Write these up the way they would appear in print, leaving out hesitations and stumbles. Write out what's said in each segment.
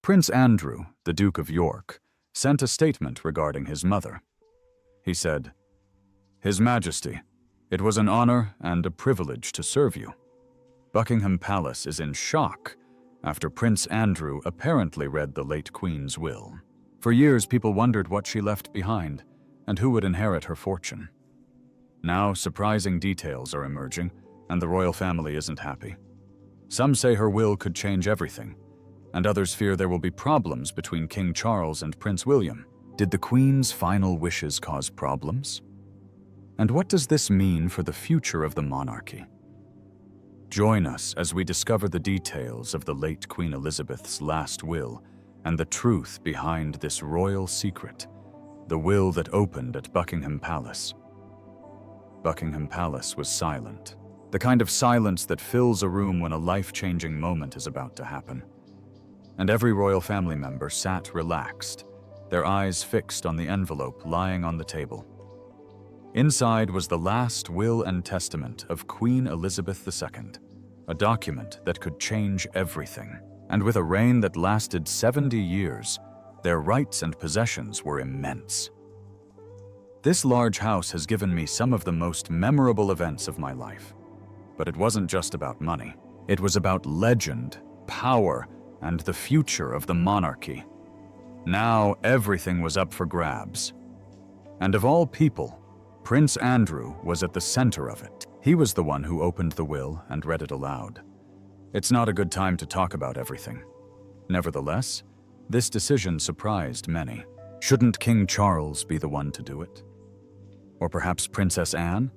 Prince Andrew, the Duke of York, sent a statement regarding his mother. He said, "His Majesty, it was an honor and a privilege to serve you. Buckingham Palace is in shock after Prince Andrew apparently read the late Queen's will. For years, people wondered what she left behind and who would inherit her fortune. Now, surprising details are emerging, and the royal family isn't happy. Some say her will could change everything, and others fear there will be problems between King Charles and Prince William. Did the Queen's final wishes cause problems? And what does this mean for the future of the monarchy? Join us as we discover the details of the late Queen Elizabeth's last will and the truth behind this royal secret, the will that opened at Buckingham Palace. Buckingham Palace was silent, the kind of silence that fills a room when a life-changing moment is about to happen. And every royal family member sat relaxed, their eyes fixed on the envelope lying on the table. Inside was the last will and testament of Queen Elizabeth II, a document that could change everything. And with a reign that lasted 70 years, their rights and possessions were immense. This large house has given me some of the most memorable events of my life. But it wasn't just about money. It was about legend, power, and the future of the monarchy. Now everything was up for grabs. And of all people, Prince Andrew was at the center of it. He was the one who opened the will and read it aloud. It's not a good time to talk about everything. Nevertheless, this decision surprised many. Shouldn't King Charles be the one to do it? Or perhaps Princess Anne?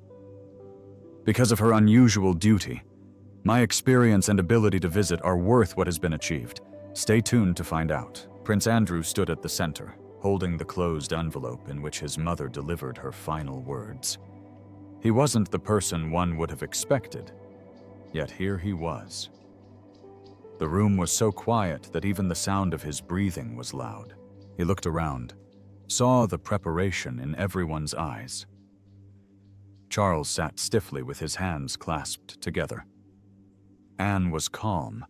Because of her unusual duty, my experience and ability to visit are worth what has been achieved. Stay tuned to find out. Prince Andrew stood at the center, holding the closed envelope in which his mother delivered her final words. He wasn't the person one would have expected, yet here he was. The room was so quiet that even the sound of his breathing was loud. He looked around, saw the preparation in everyone's eyes. Charles sat stiffly with his hands clasped together. Anne was calm,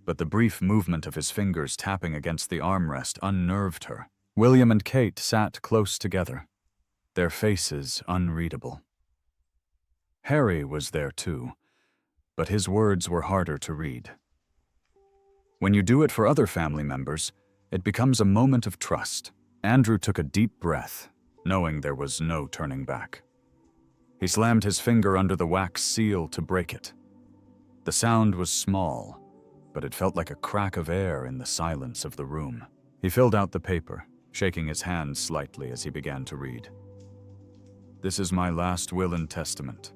but the brief movement of his fingers tapping against the armrest unnerved her. William and Kate sat close together, their faces unreadable. Harry was there too, but his words were harder to read. When you do it for other family members, it becomes a moment of trust. Andrew took a deep breath, knowing there was no turning back. He slammed his finger under the wax seal to break it. The sound was small, but it felt like a crack of air in the silence of the room. He filled out the paper, shaking his hand slightly as he began to read. "This is my last will and testament."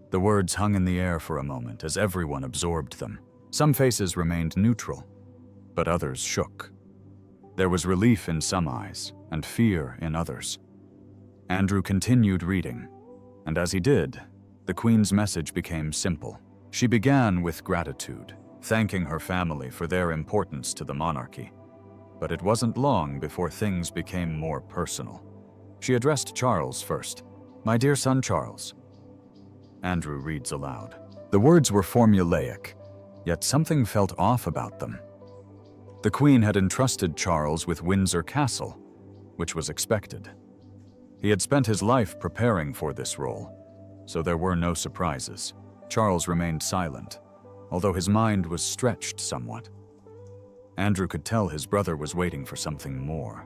The words hung in the air for a moment as everyone absorbed them. Some faces remained neutral, but others shook. There was relief in some eyes and fear in others. Andrew continued reading, and as he did, the Queen's message became simple. She began with gratitude, thanking her family for their importance to the monarchy. But it wasn't long before things became more personal. She addressed Charles first. "My dear son Charles." Andrew reads aloud. The words were formulaic, yet something felt off about them. The Queen had entrusted Charles with Windsor Castle, which was expected. He had spent his life preparing for this role, so there were no surprises. Charles remained silent, although his mind was stretched somewhat. Andrew could tell his brother was waiting for something more.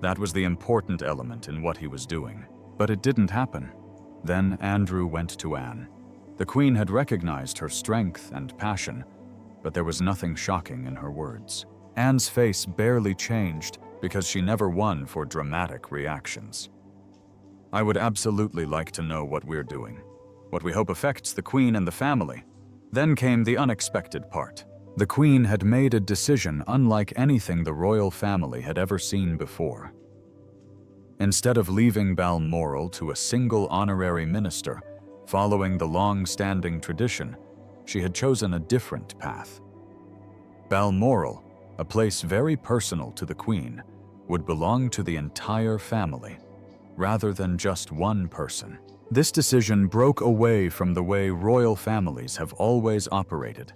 That was the important element in what he was doing, but it didn't happen. Then Andrew went to Anne. The Queen had recognized her strength and passion, but there was nothing shocking in her words. Anne's face barely changed because she never won for dramatic reactions. "I would absolutely like to know what we're doing, what we hope affects the Queen and the family." Then came the unexpected part. The Queen had made a decision unlike anything the royal family had ever seen before. Instead of leaving Balmoral to a single honorary minister, following the long-standing tradition, she had chosen a different path. Balmoral, a place very personal to the Queen, would belong to the entire family, rather than just one person. This decision broke away from the way royal families have always operated.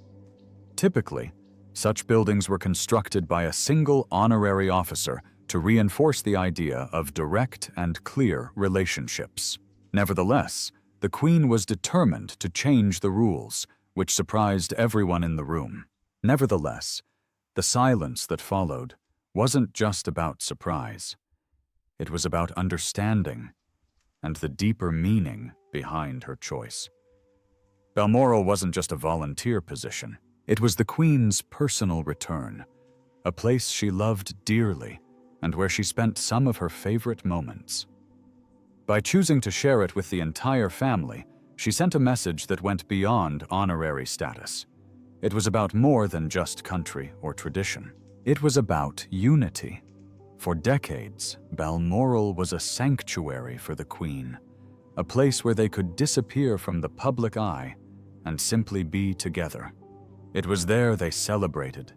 Typically, Such buildings were constructed by a single honorary officer to reinforce the idea of direct and clear relationships. Nevertheless, the Queen was determined to change the rules, which surprised everyone in the room. Nevertheless, the silence that followed wasn't just about surprise. It was about understanding and the deeper meaning behind her choice. Balmoral wasn't just a volunteer position. It was the Queen's personal return, a place she loved dearly and where she spent some of her favorite moments. By choosing to share it with the entire family, she sent a message that went beyond honorary status. It was about more than just country or tradition. It was about unity. For decades, Balmoral was a sanctuary for the Queen, a place where they could disappear from the public eye and simply be together. It was there they celebrated,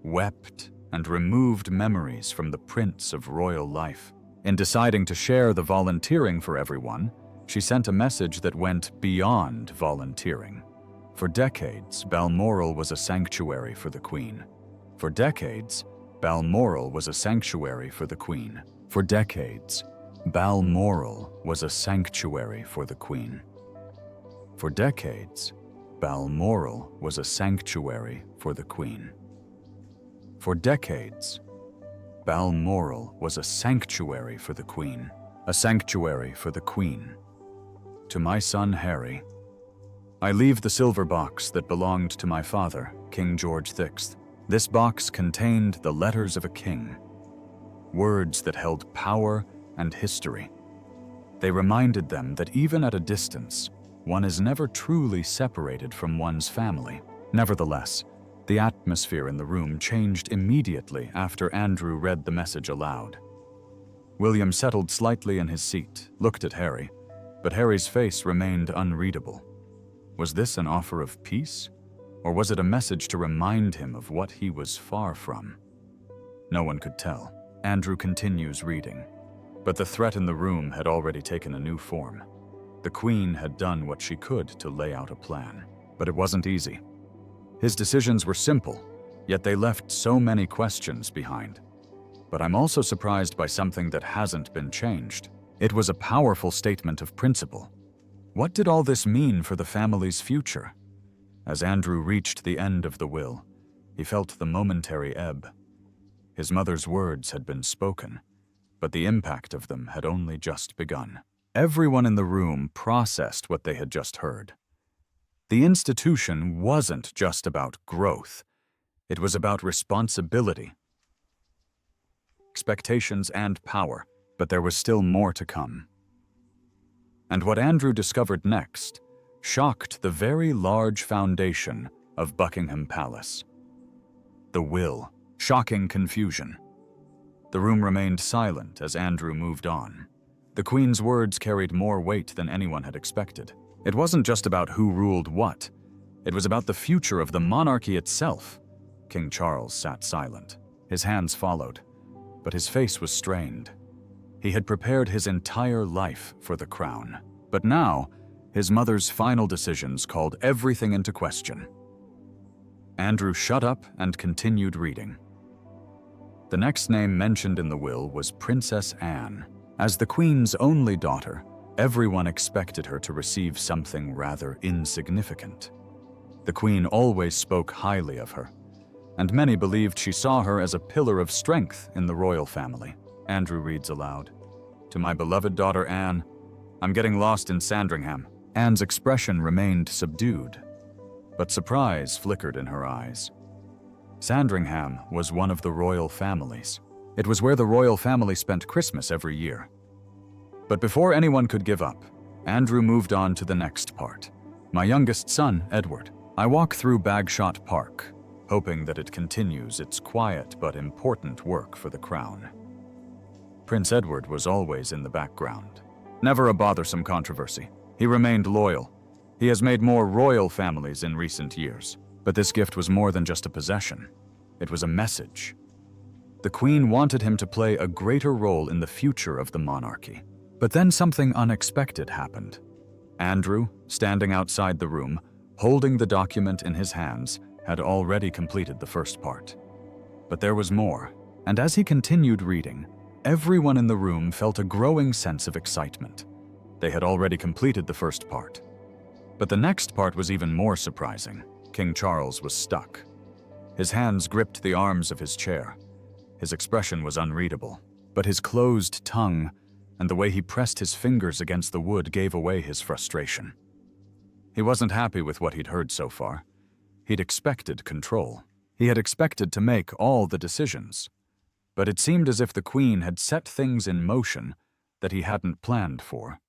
wept, and removed memories from the prints of royal life. In deciding to share the volunteering for everyone, she sent a message that went beyond volunteering. For decades, Balmoral was a sanctuary for the Queen. For decades, Balmoral was a sanctuary for the Queen. For decades, Balmoral was a sanctuary for the Queen. For decades, Balmoral was a sanctuary for the Queen. For decades, Balmoral was a sanctuary for the Queen. A sanctuary for the Queen. To my son Harry, I leave the silver box that belonged to my father, King George VI. This box contained the letters of a king, words that held power and history. They reminded them that even at a distance, one is never truly separated from one's family. Nevertheless, the atmosphere in the room changed immediately after Andrew read the message aloud. William settled slightly in his seat, looked at Harry, but Harry's face remained unreadable. Was this an offer of peace, or was it a message to remind him of what he was far from? No one could tell. Andrew continues reading, but the threat in the room had already taken a new form. The Queen had done what she could to lay out a plan, but it wasn't easy. His decisions were simple, yet they left so many questions behind. But I'm also surprised by something that hasn't been changed. It was a powerful statement of principle. What did all this mean for the family's future? As Andrew reached the end of the will, he felt the momentary ebb. His mother's words had been spoken, but the impact of them had only just begun. Everyone in the room processed what they had just heard. The institution wasn't just about growth. It was about responsibility, expectations, and power, but there was still more to come. And what Andrew discovered next shocked the very large foundation of Buckingham Palace. The will, shocking confusion. The room remained silent as Andrew moved on. The Queen's words carried more weight than anyone had expected. It wasn't just about who ruled what. It was about the future of the monarchy itself. King Charles sat silent. His hands followed, but his face was strained. He had prepared his entire life for the crown. But now, his mother's final decisions called everything into question. Andrew shut up and continued reading. The next name mentioned in the will was Princess Anne. As the Queen's only daughter, everyone expected her to receive something rather insignificant. The Queen always spoke highly of her, and many believed she saw her as a pillar of strength in the royal family. Andrew reads aloud, "To my beloved daughter Anne, I'm getting lost in Sandringham." Anne's expression remained subdued, but surprise flickered in her eyes. Sandringham was one of the royal families. It was where the royal family spent Christmas every year. But before anyone could give up, Andrew moved on to the next part. "My youngest son, Edward. I walk through Bagshot Park, hoping that it continues its quiet but important work for the crown." Prince Edward was always in the background. Never a bothersome controversy. He remained loyal. He has made more royal families in recent years. But this gift was more than just a possession. It was a message. The Queen wanted him to play a greater role in the future of the monarchy. But then something unexpected happened. Andrew, standing outside the room, holding the document in his hands, had already completed the first part. But there was more, and as he continued reading, everyone in the room felt a growing sense of excitement. They had already completed the first part. But the next part was even more surprising. King Charles was stuck. His hands gripped the arms of his chair. His expression was unreadable, but his closed tongue and the way he pressed his fingers against the wood gave away his frustration. He wasn't happy with what he'd heard so far. He'd expected control. He had expected to make all the decisions. But it seemed as if the Queen had set things in motion that he hadn't planned for.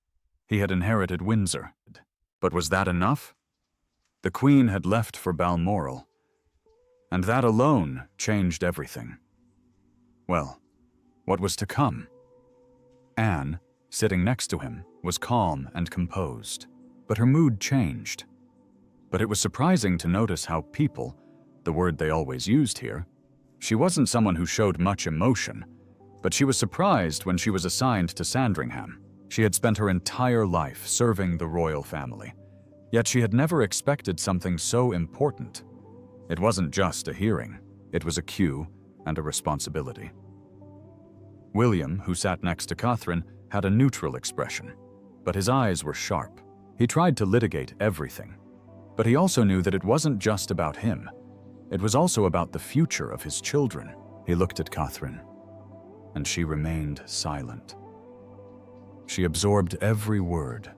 He had inherited Windsor. But was that enough? The Queen had left for Balmoral, and that alone changed everything. Well, what was to come? Anne, sitting next to him, was calm and composed, but her mood changed. But it was surprising to notice how people, the word they always used here, she wasn't someone who showed much emotion, but she was surprised when she was assigned to Sandringham. She had spent her entire life serving the royal family, yet she had never expected something so important. It wasn't just a hearing, it was a cue and a responsibility. William, who sat next to Catherine, had a neutral expression, but his eyes were sharp. He tried to litigate everything, but he also knew that it wasn't just about him. It was also about the future of his children. He looked at Catherine, and she remained silent. She absorbed every word,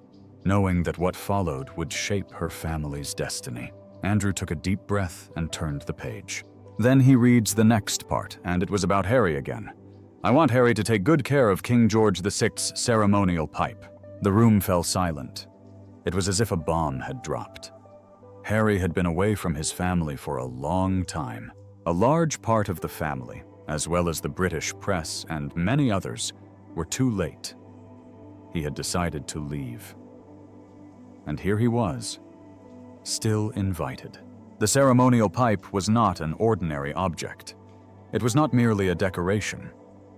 knowing that what followed would shape her family's destiny. Andrew took a deep breath and turned the page. Then he reads the next part, and it was about Harry again. I want Harry to take good care of King George VI's ceremonial pipe. The room fell silent. It was as if a bomb had dropped. Harry had been away from his family for a long time. A large part of the family, as well as the British press and many others, were too late. He had decided to leave. And here he was, still invited. The ceremonial pipe was not an ordinary object. It was not merely a decoration.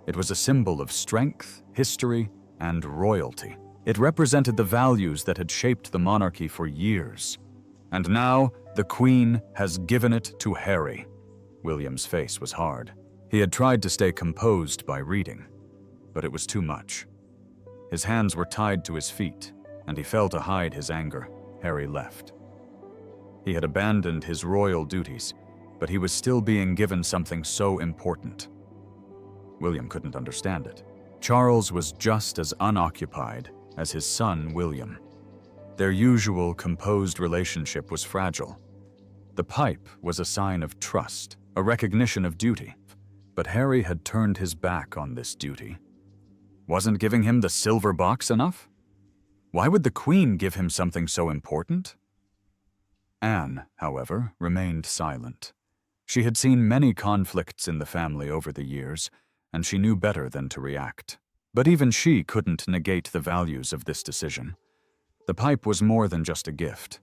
It was a symbol of strength, history, and royalty. It represented the values that had shaped the monarchy for years. And now, the Queen has given it to Harry. William's face was hard. He had tried to stay composed by reading, but it was too much. His hands were tied to his feet, and he fell to hide his anger. Harry left. He had abandoned his royal duties, but he was still being given something so important. William couldn't understand it. Charles was just as unoccupied as his son, William. Their usual composed relationship was fragile. The pipe was a sign of trust, a recognition of duty. But Harry had turned his back on this duty. Wasn't giving him the silver box enough? Why would the Queen give him something so important? Anne, however, remained silent. She had seen many conflicts in the family over the years, and she knew better than to react. But even she couldn't negate the values of this decision. The pipe was more than just a gift.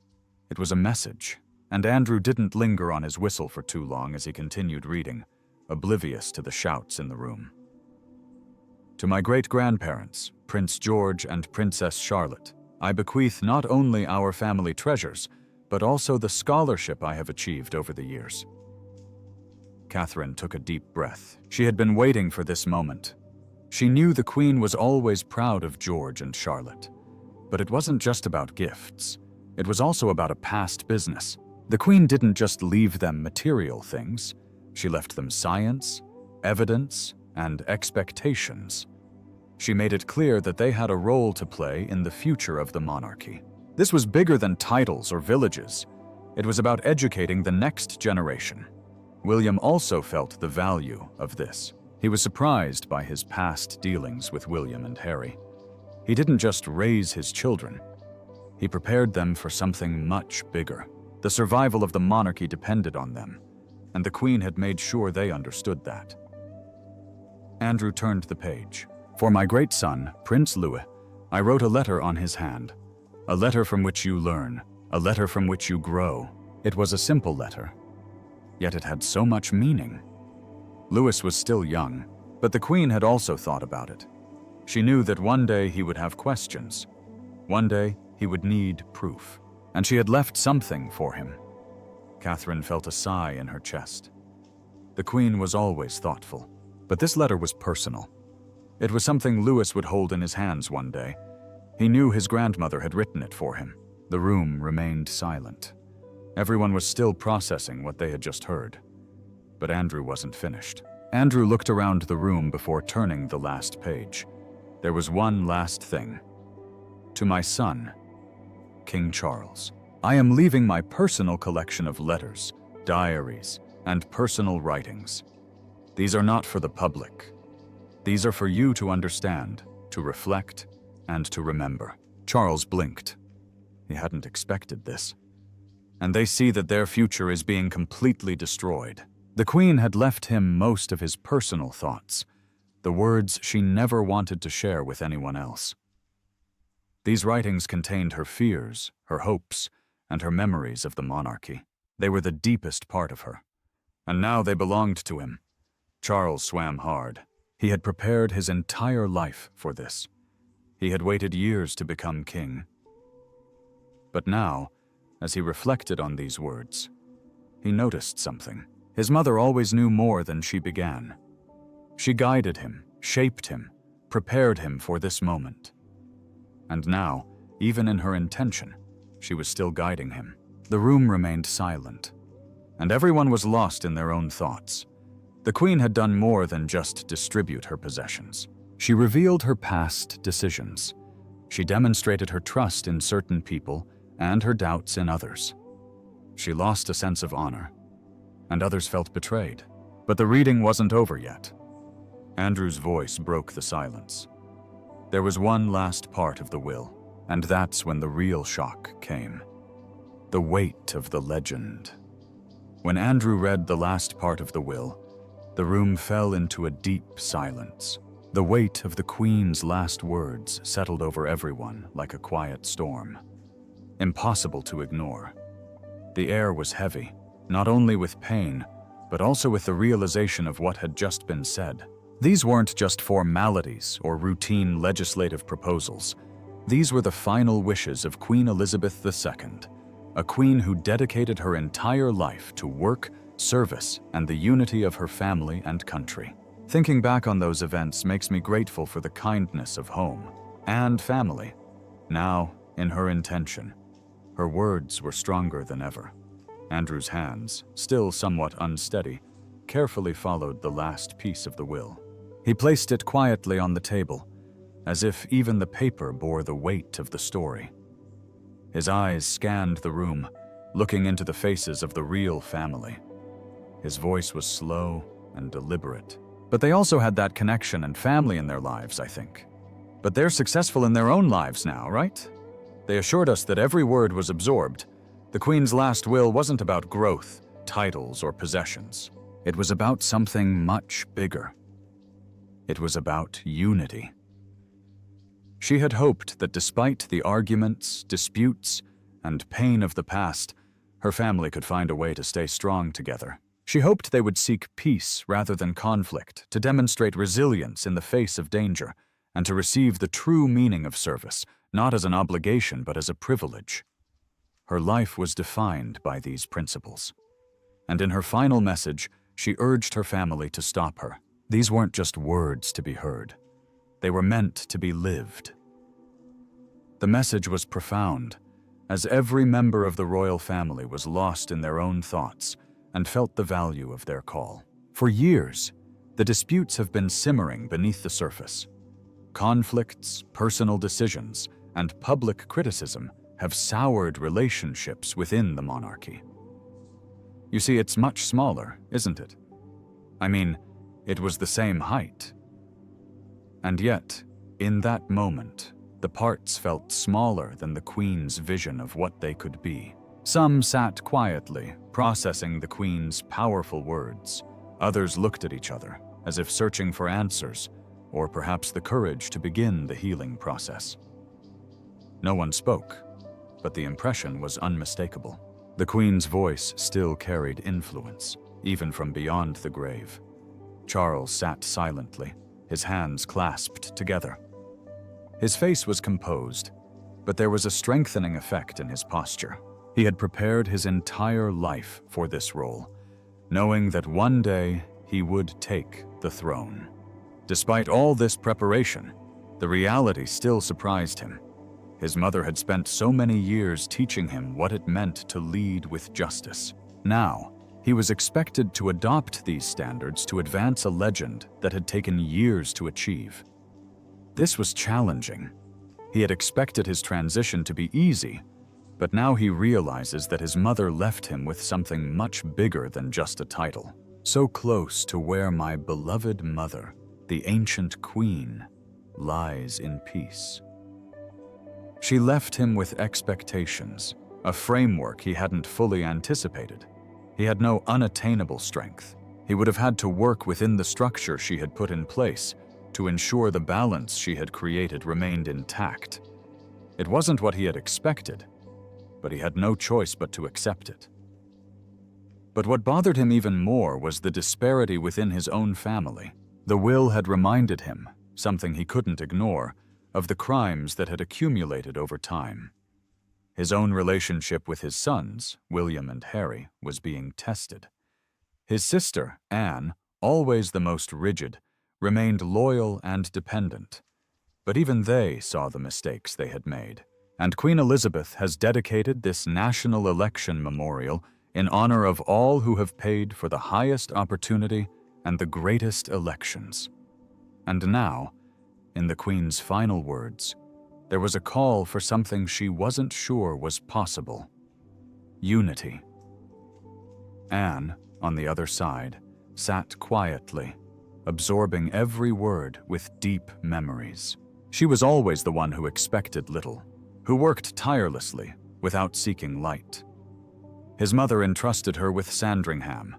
It was a message, and Andrew didn't linger on his whistle for too long as he continued reading, oblivious to the shouts in the room. To my great-grandparents, Prince George and Princess Charlotte, I bequeath not only our family treasures, but also the scholarship I have achieved over the years. Catherine took a deep breath. She had been waiting for this moment. She knew the Queen was always proud of George and Charlotte. But it wasn't just about gifts. It was also about a past business. The Queen didn't just leave them material things. She left them science, evidence, and expectations. She made it clear that they had a role to play in the future of the monarchy. This was bigger than titles or villages. It was about educating the next generation. William also felt the value of this. He was surprised by his past dealings with William and Harry. He didn't just raise his children. He prepared them for something much bigger. The survival of the monarchy depended on them, and the Queen had made sure they understood that. Andrew turned the page. For my great son, Prince Louis, I wrote a letter on his hand. A letter from which you learn, a letter from which you grow. It was a simple letter, yet it had so much meaning. Louis was still young, but the Queen had also thought about it. She knew that one day he would have questions. One day he would need proof, and she had left something for him. Catherine felt a sigh in her chest. The Queen was always thoughtful, but this letter was personal. It was something Louis would hold in his hands one day. He knew his grandmother had written it for him. The room remained silent. Everyone was still processing what they had just heard. But Andrew wasn't finished. Andrew looked around the room before turning the last page. There was one last thing. To my son, King Charles, I am leaving my personal collection of letters, diaries, and personal writings. These are not for the public. These are for you to understand, to reflect, and to remember. Charles blinked. He hadn't expected this. And they see that their future is being completely destroyed. The Queen had left him most of his personal thoughts, the words she never wanted to share with anyone else. These writings contained her fears, her hopes, and her memories of the monarchy. They were the deepest part of her. And now they belonged to him. Charles swam hard. He had prepared his entire life for this. He had waited years to become king. But now, as he reflected on these words, he noticed something. His mother always knew more than she began. She guided him, shaped him, prepared him for this moment. And now, even in her intention, she was still guiding him. The room remained silent, and everyone was lost in their own thoughts. The Queen had done more than just distribute her possessions. She revealed her past decisions. She demonstrated her trust in certain people and her doubts in others. She lost a sense of honor, and others felt betrayed. But the reading wasn't over yet. Andrew's voice broke the silence. There was one last part of the will, and that's when the real shock came. The weight of the legend. When Andrew read the last part of the will, the room fell into a deep silence. The weight of the Queen's last words settled over everyone like a quiet storm. Impossible to ignore. The air was heavy, not only with pain, but also with the realization of what had just been said. These weren't just formalities or routine legislative proposals. These were the final wishes of Queen Elizabeth II, a queen who dedicated her entire life to work, service, and the unity of her family and country. Thinking back on those events makes me grateful for the kindness of home and family. Now, in her intention, her words were stronger than ever. Andrew's hands, still somewhat unsteady, carefully followed the last piece of the will. He placed it quietly on the table, as if even the paper bore the weight of the story. His eyes scanned the room, looking into the faces of the real family. His voice was slow and deliberate. But they also had that connection and family in their lives, I think. But they're successful in their own lives now, right? They assured us that every word was absorbed. The Queen's last will wasn't about growth, titles, or possessions. It was about something much bigger. It was about unity. She had hoped that despite the arguments, disputes, and pain of the past, her family could find a way to stay strong together. She hoped they would seek peace rather than conflict, to demonstrate resilience in the face of danger, and to receive the true meaning of service, not as an obligation but as a privilege. Her life was defined by these principles. And in her final message, she urged her family to stop her. These weren't just words to be heard. They were meant to be lived. The message was profound, as every member of the royal family was lost in their own thoughts and felt the value of their call. For years, the disputes have been simmering beneath the surface. Conflicts, personal decisions, and public criticism have soured relationships within the monarchy. You see, it's much smaller, isn't it? I mean, it was the same height. And yet, in that moment, the parts felt smaller than the Queen's vision of what they could be. Some sat quietly, processing the Queen's powerful words. Others looked at each other, as if searching for answers, or perhaps the courage to begin the healing process. No one spoke, but the impression was unmistakable. The Queen's voice still carried influence, even from beyond the grave. Charles sat silently, his hands clasped together. His face was composed, but there was a strengthening effect in his posture. He had prepared his entire life for this role, knowing that one day he would take the throne. Despite all this preparation, the reality still surprised him. His mother had spent so many years teaching him what it meant to lead with justice. Now, he was expected to adopt these standards to advance a legend that had taken years to achieve. This was challenging. He had expected his transition to be easy, but now he realizes that his mother left him with something much bigger than just a title. So close to where my beloved mother, the ancient queen, lies in peace. She left him with expectations, a framework he hadn't fully anticipated. He had no unattainable strength. He would have had to work within the structure she had put in place to ensure the balance she had created remained intact. It wasn't what he had expected, but he had no choice but to accept it. But what bothered him even more was the disparity within his own family. The will had reminded him, something he couldn't ignore, of the crimes that had accumulated over time. His own relationship with his sons, William and Harry, was being tested. His sister, Anne, always the most rigid, remained loyal and dependent. But even they saw the mistakes they had made. And Queen Elizabeth has dedicated this national election memorial in honor of all who have paid for the highest opportunity and the greatest elections. And now, in the Queen's final words, there was a call for something she wasn't sure was possible: unity. Anne, on the other side, sat quietly, absorbing every word with deep memories. She was always the one who expected little, who worked tirelessly without seeking light. His mother entrusted her with Sandringham,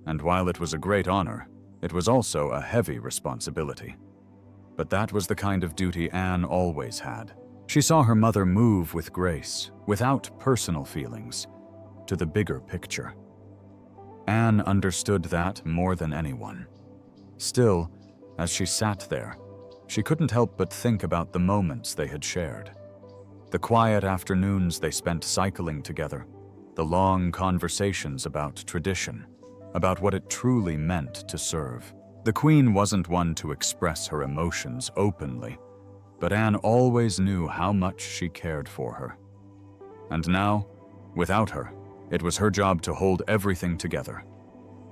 and while it was a great honor, it was also a heavy responsibility. But that was the kind of duty Anne always had. She saw her mother move with grace, without personal feelings, to the bigger picture. Anne understood that more than anyone. Still, as she sat there, she couldn't help but think about the moments they had shared. The quiet afternoons they spent cycling together, the long conversations about tradition, about what it truly meant to serve. The Queen wasn't one to express her emotions openly, but Anne always knew how much she cared for her. And now, without her, it was her job to hold everything together.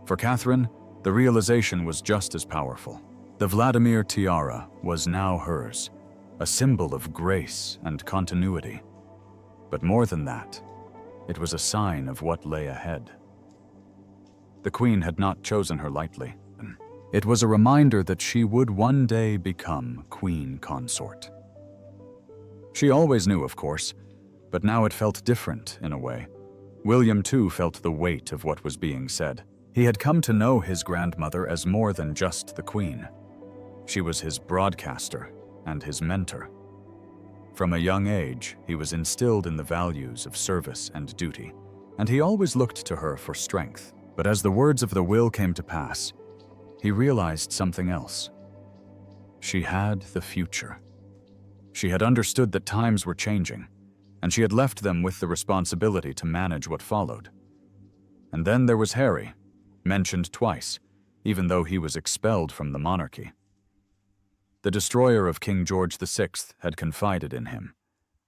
For Catherine, the realization was just as powerful. The Vladimir tiara was now hers, a symbol of grace and continuity. But more than that, it was a sign of what lay ahead. The Queen had not chosen her lightly. It was a reminder that she would one day become Queen Consort. She always knew, of course, but now it felt different in a way. William, too, felt the weight of what was being said. He had come to know his grandmother as more than just the Queen. She was his broadcaster and his mentor. From a young age, he was instilled in the values of service and duty, and he always looked to her for strength. But as the words of the will came to pass, he realized something else. She had the future. She had understood that times were changing, and she had left them with the responsibility to manage what followed. And then there was Harry, mentioned twice, even though he was expelled from the monarchy. The destroyer of King George VI had confided in him,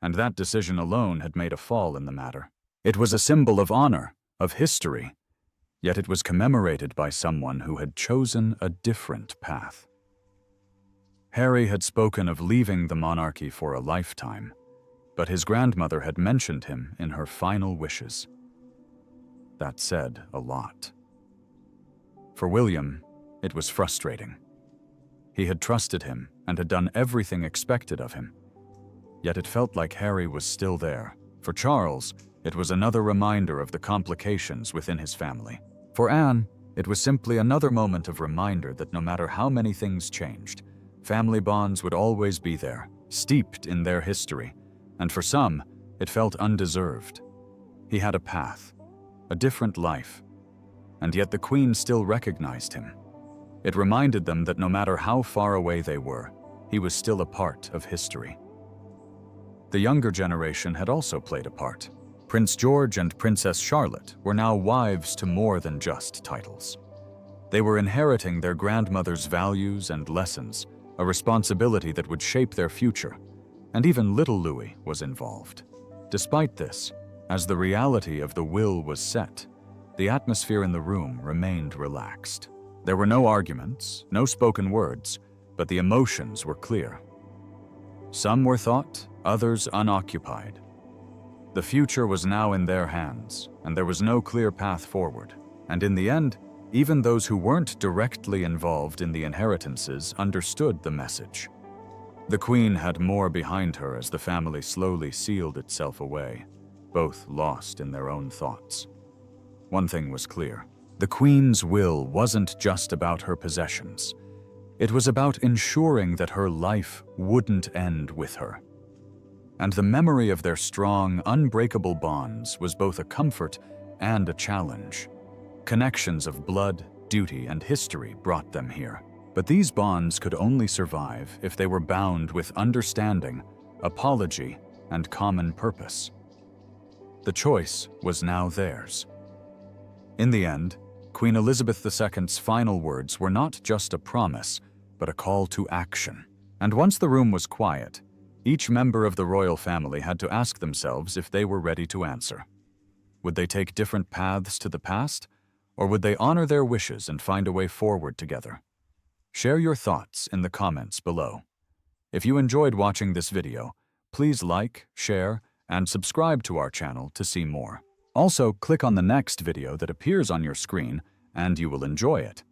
and that decision alone had made a fall in the matter. It was a symbol of honor, of history, yet it was commemorated by someone who had chosen a different path. Harry had spoken of leaving the monarchy for a lifetime, but his grandmother had mentioned him in her final wishes. That said a lot. For William, it was frustrating. He had trusted him and had done everything expected of him. Yet it felt like Harry was still there. For Charles, it was another reminder of the complications within his family. For Anne, it was simply another moment of reminder that no matter how many things changed, family bonds would always be there, steeped in their history, and for some, it felt undeserved. He had a path, a different life, and yet the Queen still recognized him. It reminded them that no matter how far away they were, he was still a part of history. The younger generation had also played a part. Prince George and Princess Charlotte were now wives to more than just titles. They were inheriting their grandmother's values and lessons, a responsibility that would shape their future, and even little Louis was involved. Despite this, as the reality of the will was set, the atmosphere in the room remained relaxed. There were no arguments, no spoken words, but the emotions were clear. Some were thought, others unoccupied. The future was now in their hands, and there was no clear path forward. And in the end, even those who weren't directly involved in the inheritances understood the message. The Queen had more behind her as the family slowly sealed itself away, both lost in their own thoughts. One thing was clear. The Queen's will wasn't just about her possessions. It was about ensuring that her life wouldn't end with her. And the memory of their strong, unbreakable bonds was both a comfort and a challenge. Connections of blood, duty, and history brought them here. But these bonds could only survive if they were bound with understanding, apology, and common purpose. The choice was now theirs. In the end, Queen Elizabeth II's final words were not just a promise, but a call to action. And once the room was quiet, each member of the royal family had to ask themselves if they were ready to answer. Would they take different paths to the past, or would they honor their wishes and find a way forward together? Share your thoughts in the comments below. If you enjoyed watching this video, please like, share, and subscribe to our channel to see more. Also, click on the next video that appears on your screen, and you will enjoy it.